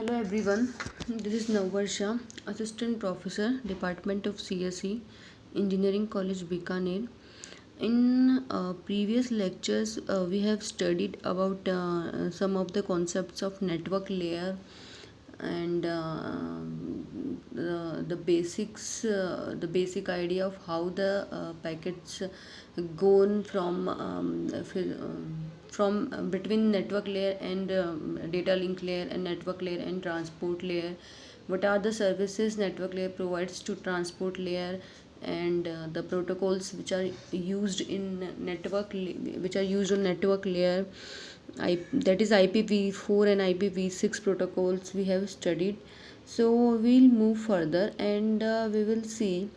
Hello everyone, this is Navarsha, Assistant Professor, Department of CSE, Engineering College Bikaner. In previous lectures, we have studied about some of the concepts of network layer and the basics, the basic idea of how the packets go on from between network layer and data link layer and network layer and transport layer. What are the services network layer provides to transport layer, and the protocols which are used in which are used on network layer. That is IPv4 and IPv6 protocols we have studied. So we'll move further and we will see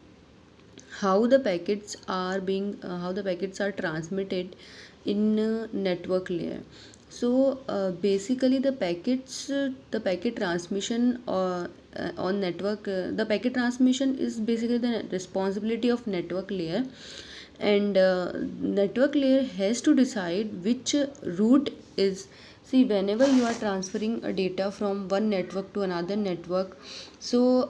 how the packets are transmitted in network layer. So basically the packet transmission on network the packet transmission is basically the responsibility of network layer, and network layer has to decide which route is. See, whenever you are transferring a data from one network to another network, so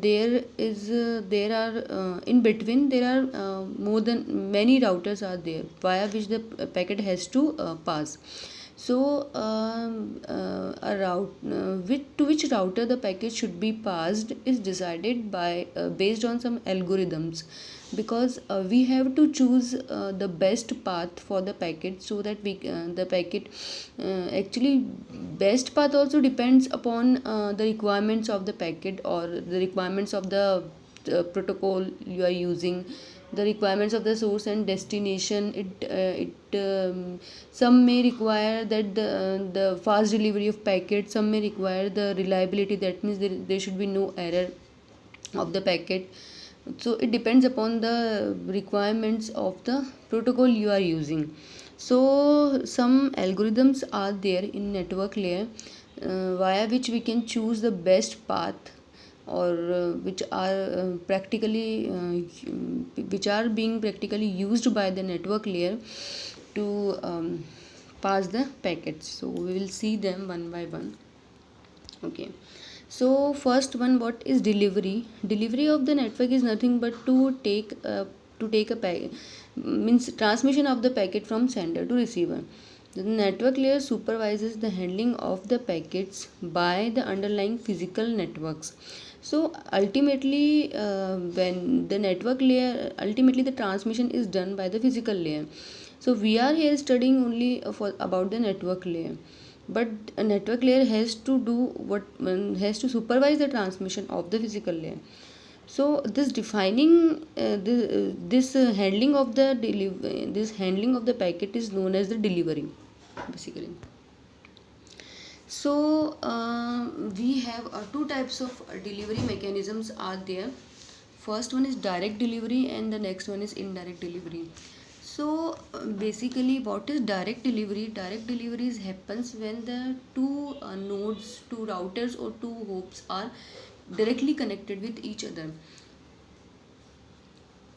there are in between there are more than many routers are there via which the packet has to pass. So a route to which router the packet should be passed is decided by based on some algorithms, because we have to choose the best path for the packet, so that the packet actually best path also depends upon the requirements of the packet or the requirements of the protocol you are using, the requirements of the source and destination. Some may require that the fast delivery of packet, some may require the reliability, that means there should be no error of the packet. So it depends upon the requirements of the protocol you are using. So some algorithms are there in network layer via which we can choose the best path, or which are which are being practically used by the network layer to pass the packets. So we will see them one by one. Okay, so first one, what is delivery of the network is nothing but to take a packet, means transmission of the packet from sender to receiver. The network layer supervises the handling of the packets by the underlying physical networks. So ultimately when the network layer ultimately the transmission is done by the physical layer. So we are here studying only for about the network layer, but a network layer has to do what has to supervise the transmission of the physical layer. So this defining handling of the this handling of the packet is known as the delivery, basically. So we have two types of delivery mechanisms are there. First one is direct delivery and the next one is indirect delivery. So basically, what is direct delivery? Direct deliveries happens when the two nodes, two routers or two hops are directly connected with each other.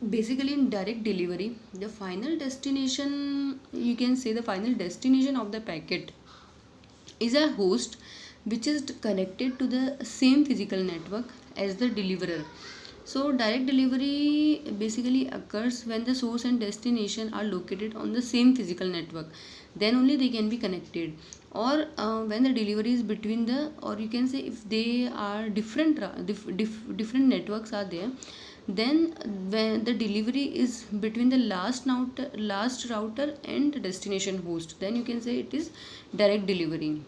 Basically, in direct delivery, the final destination, you can say the final destination of the packet is a host which is connected to the same physical network as the deliverer. So direct delivery basically occurs when the source and destination are located on the same physical network, then only they can be connected. Or when the delivery is between the, or you can say if they are different networks are there, then when the delivery is between the last router and destination host, then you can say it is direct delivery.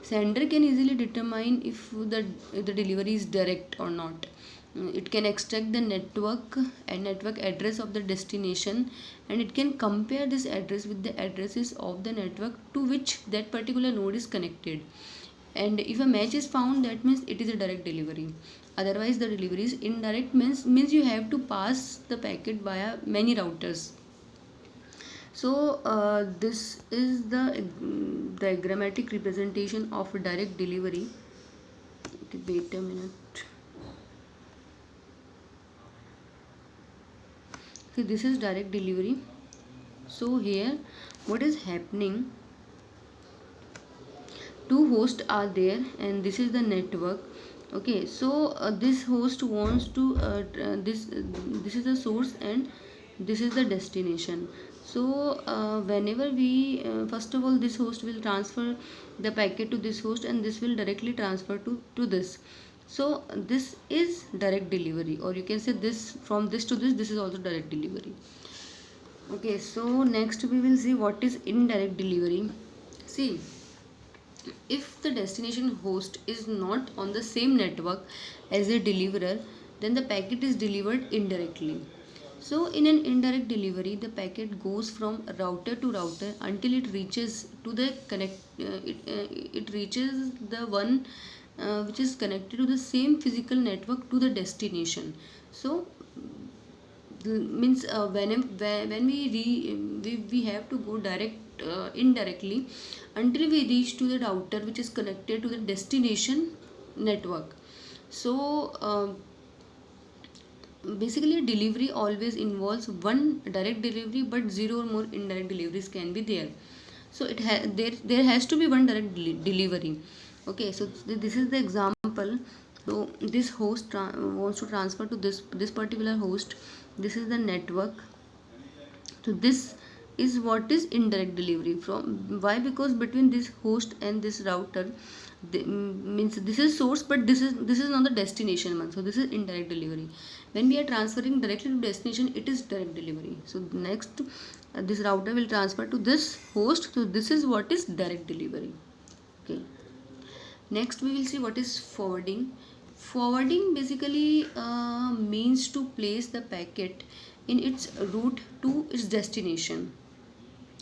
Sender can easily determine if the delivery is direct or not. It can extract the network address of the destination, and it can compare this address with the addresses of the network to which that particular node is connected. And if a match is found, that means it is a direct delivery. Otherwise the delivery is indirect, means you have to pass the packet via many routers. So this is the diagrammatic representation of direct delivery. Okay, wait a minute. See, this is direct delivery. So here what is happening, two hosts are there, and this is the network. Okay, so this host wants to this is the source, and this is the destination. So whenever we first of all, this host will transfer the packet to this host, and this will directly transfer to this. So this is direct delivery, or you can say this, from this to this is also direct delivery. Okay, so next we will see what is indirect delivery. See, if the destination host is not on the same network as the deliverer, then the packet is delivered indirectly. So, in an indirect delivery, the packet goes from router to router until it reaches to the it reaches the one which is connected to the same physical network to the destination. So, means when we have to go indirectly until we reach to the router which is connected to the destination network. So basically delivery always involves one direct delivery, but zero or more indirect deliveries can be there. So there has to be one direct delivery. Okay, so this is the example. So this host wants to transfer to this particular host. This is the network. So this is what is indirect delivery. From why? Because between this host and this router, means this is source, but this is not the destination one. So this is indirect delivery. When we are transferring directly to destination, it is direct delivery. So next, this router will transfer to this host. So this is what is direct delivery. Okay. Next we will see what is forwarding. Forwarding basically means to place the packet in its route to its destination.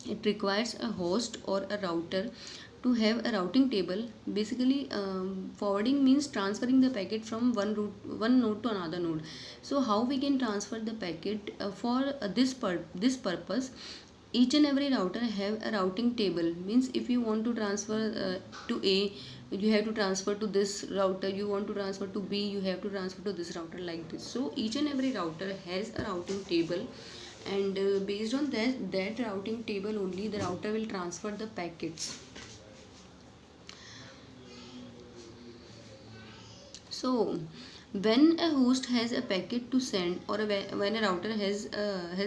It requires a host or a router to have a routing table. Basically forwarding means transferring the packet from one node to another node. So how we can transfer the packet for this purpose? Each and every router have a routing table. Means if you want to transfer to A, you have to transfer to this router. You want to transfer to B, you have to transfer to this router, like this. So each and every router has a routing table, and based on that routing table only, the router will transfer the packets. So when a host has a packet to send, or when a router has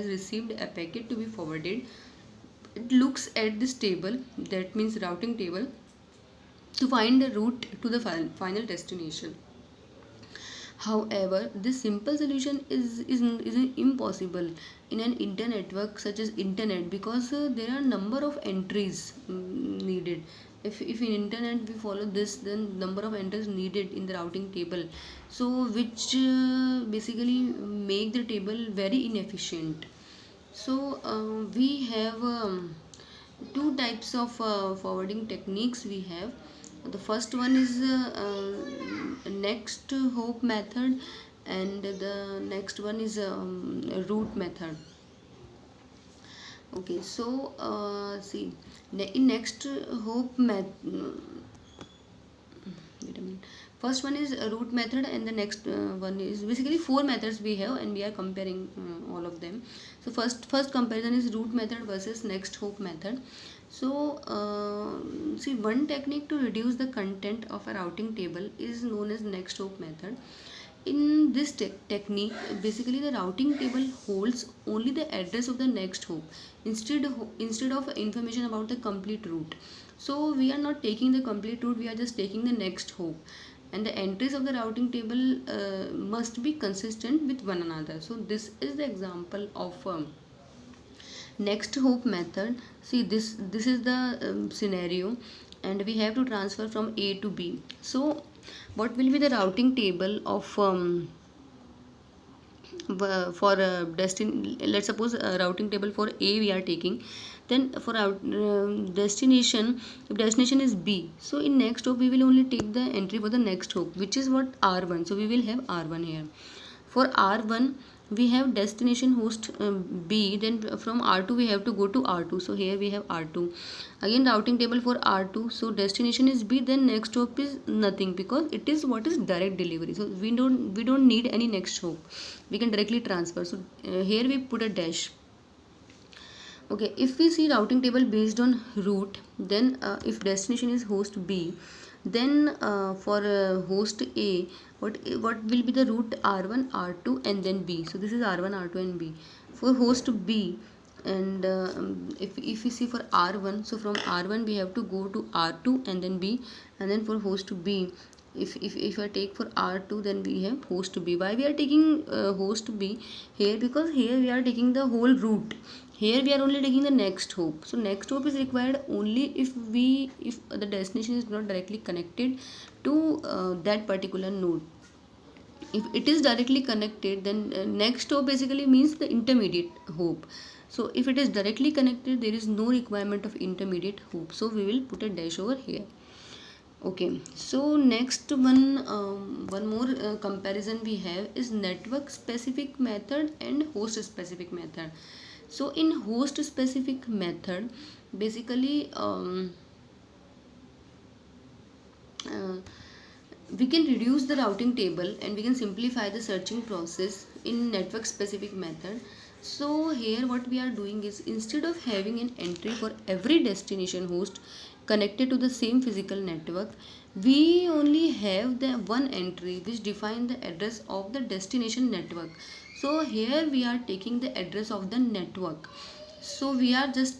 received a packet to be forwarded, it looks at this table, that means routing table, to find the route to the final destination. However, this simple solution is impossible in an internetwork such as internet, because there are number of entries needed. If in internet we follow this, then number of entries needed in the routing table, so which basically make the table very inefficient. So we have two types of forwarding techniques we have. The first one is next hop method, and the next one is route method. Okay, so see, in next hop method, wait a minute. First one is a root method, and the next one is basically four methods we have, and we are comparing all of them. So first comparison is root method versus next hop method. So see, one technique to reduce the content of a routing table is known as next hop method. In this technique, basically the routing table holds only the address of the next hop instead of information about the complete route. So we are not taking the complete route, we are just taking the next hop, and the entries of the routing table must be consistent with one another. So this is the example of next hop method. See, this is the scenario, and we have to transfer from A to B. So what will be the routing table of for let's suppose a routing table for A we are taking. Then for our destination, if destination is B, so in next hop we will only take the entry for the next hop, which is what, R1. So we will have R1 here. For R1 we have destination host B, then from R2 we have to go to R2. So here we have R2. Again routing table for R2. So destination is B, then next hop is nothing, because it is what is direct delivery. So we don't need any next hop. We can directly transfer. So here we put a dash. Okay, if we see routing table based on route, then if destination is host B, then for host A, what will be the route R1, R2, and then B. So this is R1, R2, and B. For host B, and if we see for R1, so from R1 we have to go to R2 and then B, and then for host B, if I take for R2, then we have host B. Why we are taking host B here? Because here we are taking the whole route. Here we are only taking the next hop. So next hop is required only if the destination is not directly connected to that particular node. If it is directly connected, then next hop basically means the intermediate hop. So if it is directly connected, there is no requirement of intermediate hop. So we will put a dash over here. Okay, so next one more comparison we have is network specific method and host specific method. So in host specific method, basically uh, we can reduce the routing table and we can simplify the searching process in network specific method. So here what we are doing is, instead of having an entry for every destination host connected to the same physical network, we only have the one entry which defines the address of the destination network. So here we are taking the address of the network. So we are just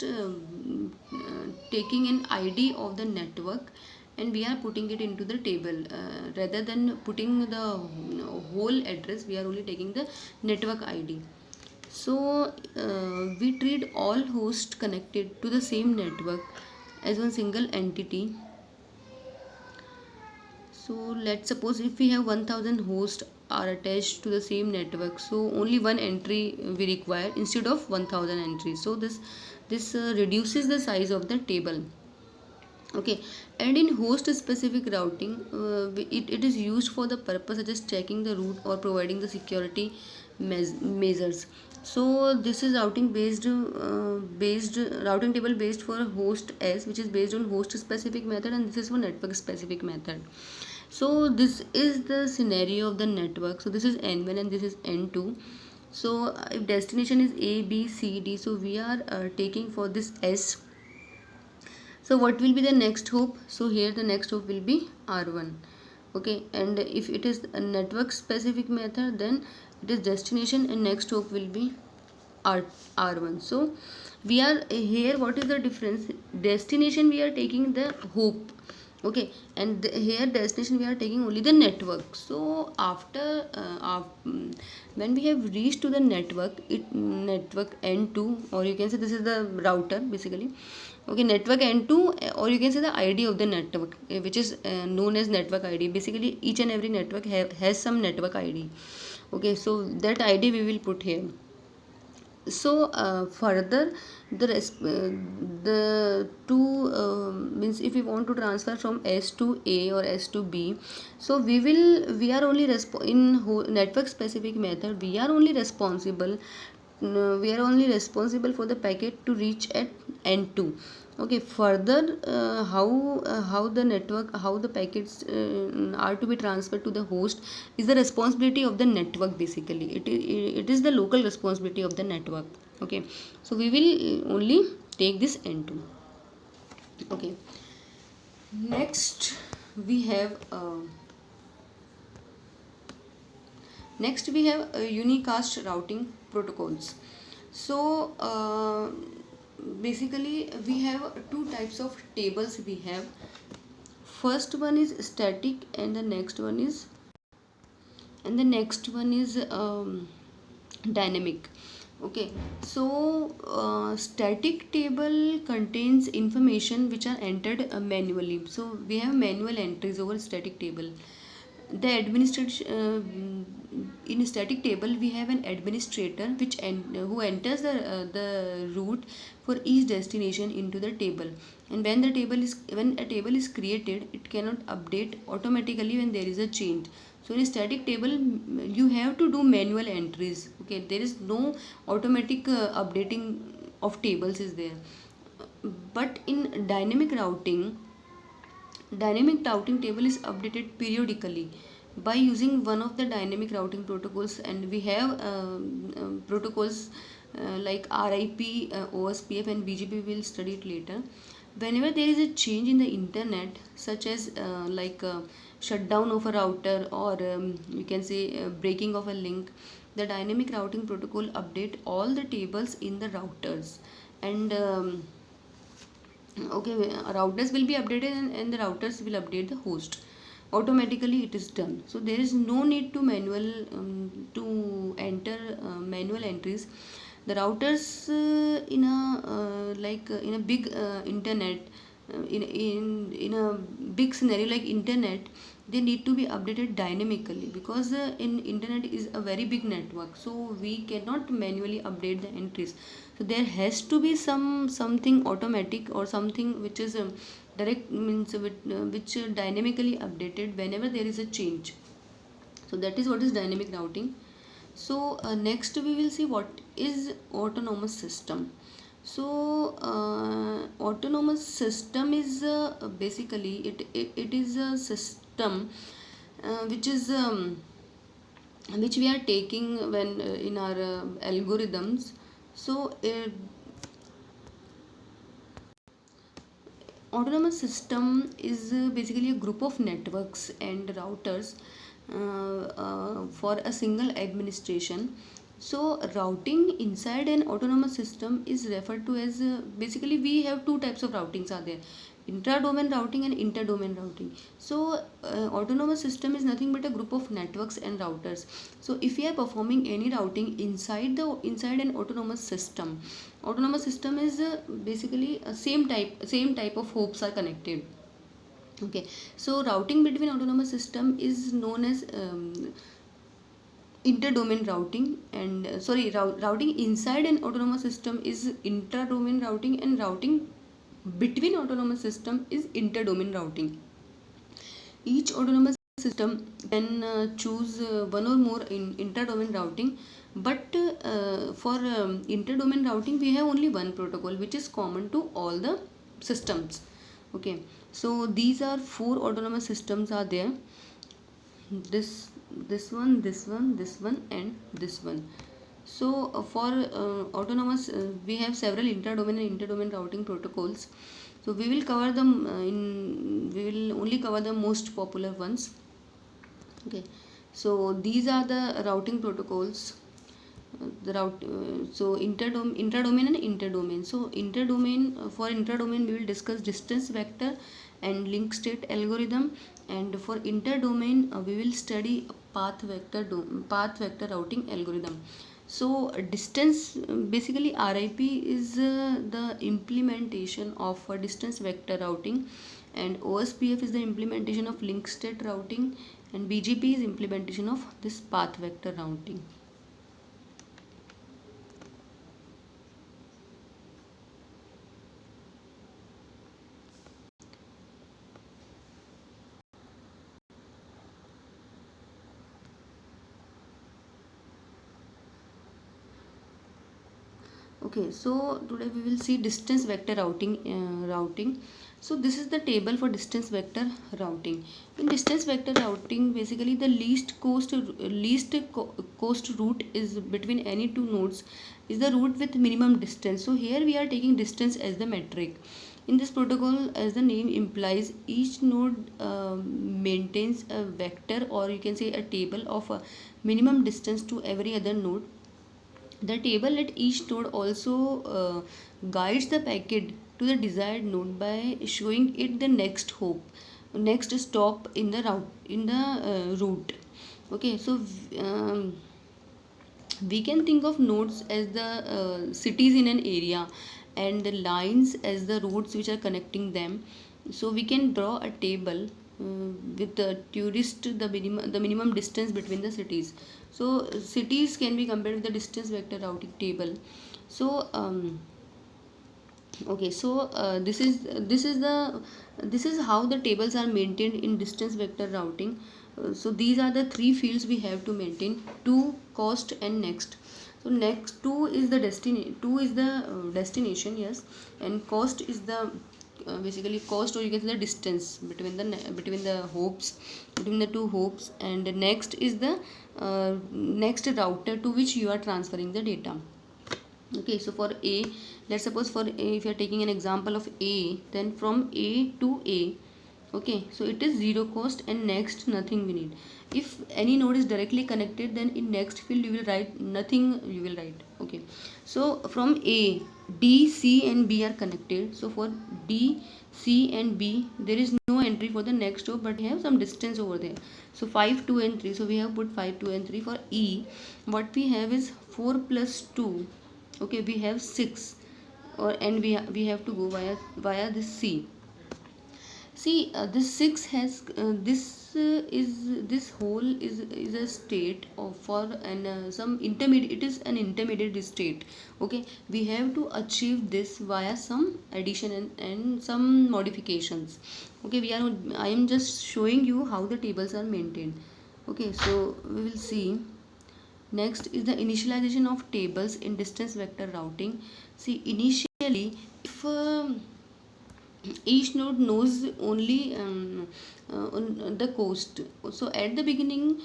taking an ID of the network and we are putting it into the table, rather than putting the whole address. We are only taking the network ID. So we treat all hosts connected to the same network as one single entity. So let's suppose if we have 1000 hosts are attached to the same network, so only one entry we require instead of 1000 entries. So this reduces the size of the table. Okay, and in host specific routing, it is used for the purpose such as checking the route or providing the security measures. So this is routing based routing table based for host S, which is based on host specific method, and this is for network specific method. So this is the scenario of the network. So this is N1 and this is N2. So if destination is A, B, C, D, so we are taking for this S. So what will be the next hop? So here the next hop will be R1. Okay, and if it is a network specific method, then it is destination and next hop will be R1. So we are here, what is the difference? Destination we are taking the hop, okay, and here destination we are taking only the network. So after when we have reached to the network, network N2, or you can say this is the router basically. Okay, network N2, or you can say the ID of the network, which is known as network ID. Basically each and every network has some network ID. Okay, so that ID we will put here. So further the two means if we want to transfer from S to A or S to B, so we are only in network specific method, we are only responsible for the packet to reach at N2. Okay, further how the packets are to be transferred to the host is the responsibility of the network. Basically it is the local responsibility of the network. Okay, so we will only take this N2. Okay, next we have unicast routing protocols. So basically we have two types of tables we have. First one is static and the next one is dynamic. Okay, so static table contains information which are entered manually. So we have manual entries over static table. The in static table we have an administrator who enters the route for each destination into the table, and when a table is created, it cannot update automatically when there is a change. So in a static table you have to do manual entries. Okay, there is no automatic updating of tables is there. But in dynamic routing table is updated periodically by using one of the dynamic routing protocols, and we have protocols like RIP, OSPF, and BGP. We will study it later. Whenever there is a change in the internet, such as shutdown of a router, or you can say breaking of a link, the dynamic routing protocol update all the tables in the routers. And okay, routers will be updated, and the routers will update the host automatically. It is done, so there is no need to manual to enter manual entries. The routers in a in a big internet, in a big scenario like internet, they need to be updated dynamically, because in internet is a very big network, so we cannot manually update the entries. So there has to be something automatic, or something which is direct, means which dynamically updated whenever there is a change. So that is what is dynamic routing. So next we will see what is autonomous system. So autonomous system is basically it is a system which is which we are taking when in our algorithms. So autonomous system is basically a group of networks and routers for a single administration. So routing inside an autonomous system is referred to as basically we have two types of routings are there: intra-domain routing and inter-domain routing. So autonomous system is nothing but a group of networks and routers. So if we are performing any routing inside an autonomous system is basically same type of hopes are connected. Okay, so routing between autonomous system is known as inter-domain routing, and routing inside an autonomous system is intra-domain routing, and routing between autonomous system is inter-domain routing. Each autonomous system can choose one or more in inter-domain routing, but for inter-domain routing we have only one protocol which is common to all the systems. Okay, so these are four autonomous systems are there: this one, and this one. So for autonomous, we have several intra-domain and inter-domain routing protocols. So we will cover them we will only cover the most popular ones. Okay, so these are the routing protocols. The route so intradomain and interdomain. So interdomain, for intradomain we will discuss distance vector and link state algorithm, and for interdomain we will study path vector routing algorithm. So distance, basically RIP is the implementation of distance vector routing, and OSPF is the implementation of link state routing, and BGP is implementation of this path vector routing. Okay, so today we will see distance vector routing. So this is the table for distance vector routing. In distance vector routing, basically the cost route is between any two nodes is the route with minimum distance. So here we are taking distance as the metric. In this protocol, as the name implies, each node maintains a vector, or you can say a table of a minimum distance to every other node. The table at each node also guides the packet to the desired node by showing it the next stop in the route. Okay, so we can think of nodes as the cities in an area, and the lines as the roads which are connecting them. So we can draw a table with the tourist the minimum distance between the cities. So cities can be compared with the distance vector routing table. So okay, so this is how the tables are maintained in distance vector routing. So these are the three fields we have to maintain: to, cost, and next. So next, two is the destination, yes, and cost is the basically cost, or you can say the distance between the two hopes, and next is the next router to which you are transferring the data. Okay, so for A, let's suppose for A, if you are taking an example of A, then from A to A, okay, so it is zero cost, and next nothing we need. If any node is directly connected, then in next field you will write nothing, you will write. Okay, so from A, D, C and B are connected. So for D, C and B, there is no entry for the next row, but we have some distance over there. So 5, 2 and 3, so we have put 5, 2 and 3. For E, what we have is 4 plus 2. Okay, we have 6, or and we have to go via this C. See, this 6 has this whole is a state of for an some intermediate. It is an intermediate state. Okay, we have to achieve this via some addition and some modifications. Okay, I am just showing you how the tables are maintained. Okay, so we will see. Next is the initialization of tables in distance vector routing. See, initially, if each node knows only on the coast, so at the beginning,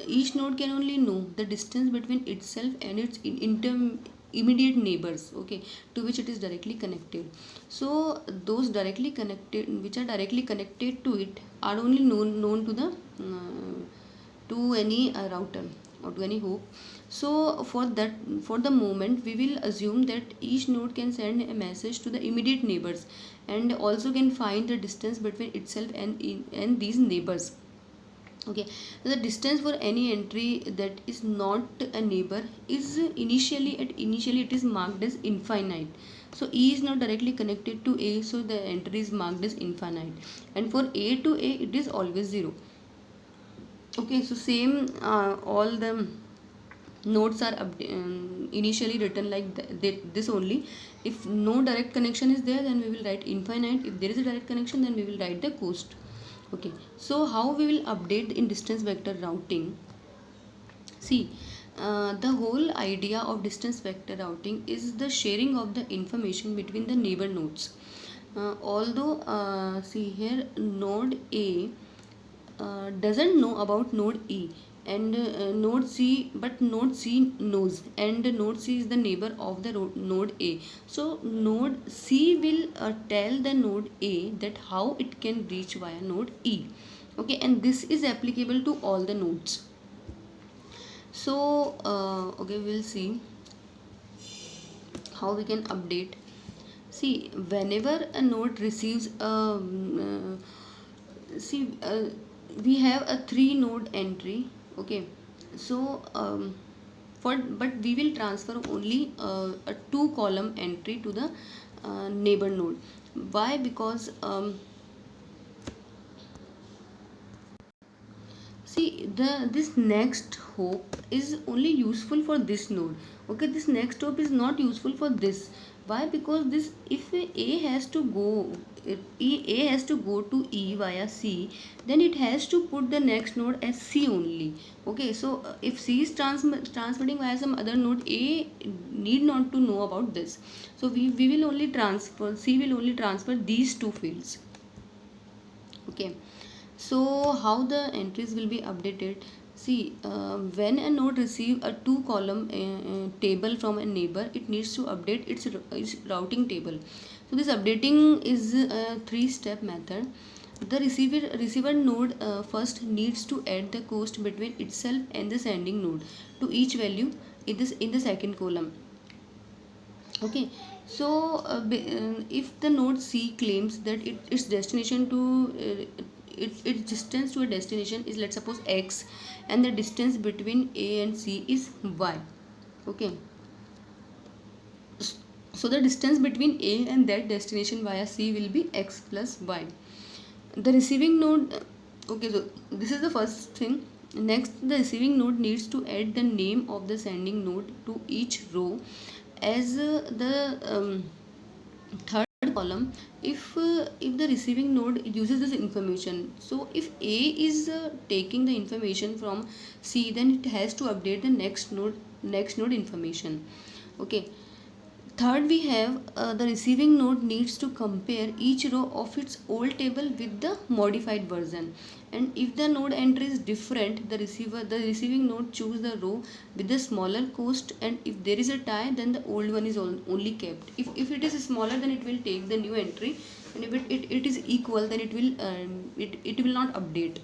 each node can only know the distance between itself and its immediate neighbors, okay, to which it is directly connected. So those directly connected, which are directly connected to it, are only known to the to any router or to any hoop. So for the moment, we will assume that each node can send a message to the immediate neighbors, and also can find the distance between itself and these neighbors. Okay, the distance for any entry that is not a neighbor is initially it is marked as infinite. So E is not directly connected to A, so the entry is marked as infinite, and for A to A it is always 0. Okay, so same, all the nodes are initially written like this only. If no direct connection is there, then we will write infinite. If there is a direct connection, then we will write the coast. Okay, so how we will update in distance vector routing? See, the whole idea of distance vector routing is the sharing of the information between the neighbor nodes. Although see here, node A doesn't know about node E, and node C, but node C knows, and node C is the neighbor of the node A. So node C will tell the node A that how it can reach via node E. Okay, and this is applicable to all the nodes. So okay, we'll see how we can update. See, whenever a node receives a see we have a 3 node entry. Okay, so but we will transfer only a 2 column entry to the neighbor node. Why? Because see, this next hope is only useful for this node. Okay, this next hope is not useful for this. Why? Because this, if A has to go, if A has to go to E via C, then it has to put the next node as C only. Okay, so if C is transmitting via some other node, A need not to know about this. So we will only transfer, C will only transfer these two fields. Okay, so how the entries will be updated? See, when a node receive a 2 column table from a neighbor, it needs to update its routing table. So this updating is a 3-step method. The receiver node first needs to add the cost between itself and the sending node to each value in the second column. Okay, so if the node C claims that its destination to its distance to a destination is, let's suppose, x, and the distance between A and C is y. Okay, so the distance between A and that destination via C will be x plus y. The receiving node, okay, so this is the first thing. Next, the receiving node needs to add the name of the sending node to each row as the third column if the receiving node uses this information. So if A is taking the information from C, then it has to update the next node information. Okay, third, we have the receiving node needs to compare each row of its old table with the modified version, And if the node entry is different, the receiving node choose the row with the smaller cost, and if there is a tie, then the old one is only kept. If it is smaller, then it will take the new entry, and if it is equal, then it will not update.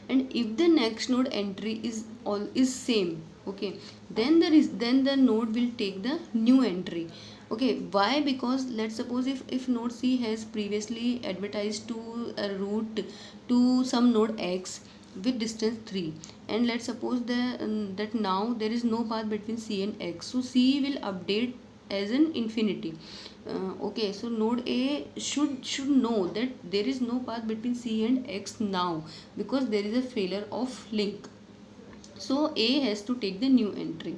And if the next node entry is same, okay, then the node will take the new entry. Okay, why? Because let's suppose if node C has previously advertised to a route to some node X with distance 3, and let's suppose that now there is no path between C and X, so C will update as an infinity. Okay, so node A should know that there is no path between C and X now, because there is a failure of link. So A has to take the new entry.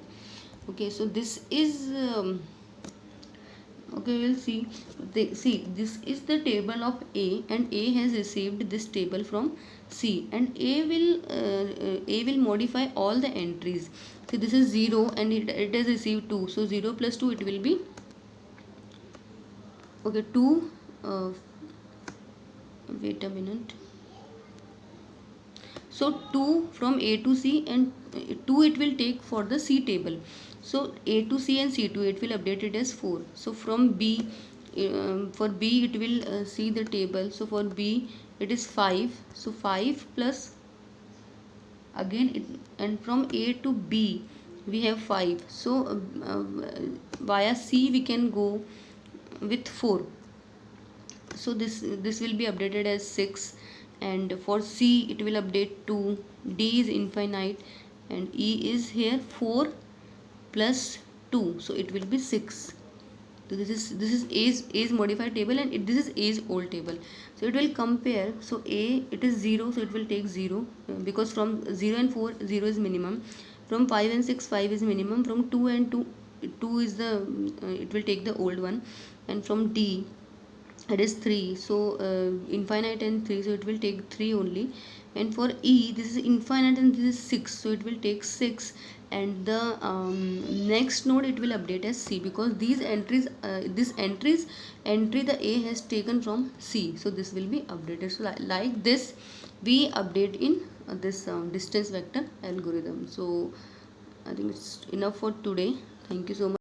Okay, so this is okay, we'll see. See, this is the table of A, and A has received this table from C, and A will modify all the entries. See, this is 0 and it has received 2, so 0 plus 2 it will be, okay, 2, wait a minute. So 2 from A to C, and 2 it will take for the C table. So A to C and C to it will update it as 4. So from B, for B it will see the table. So for B it is 5. So 5 plus again it, and from A to B we have 5. So via C we can go with 4. So this will be updated as 6, and for C it will update 2, D is infinite, and E is here 4 plus 2, so it will be 6. So this is A's modified table, and this is A's old table. So it will compare. So A, it is 0, so it will take 0, because from 0 and 4 0 is minimum, from 5 and 6 5 is minimum, from 2 and 2 is the it will take the old one, and from D it is 3, so infinite and 3, so it will take 3 only, and for E this is infinite and this is 6, so it will take 6, and the next node it will update as C, because these entries entry the A has taken from C, so this will be updated. So like this we update in this distance vector algorithm. So I think it's enough for today. Thank you so much.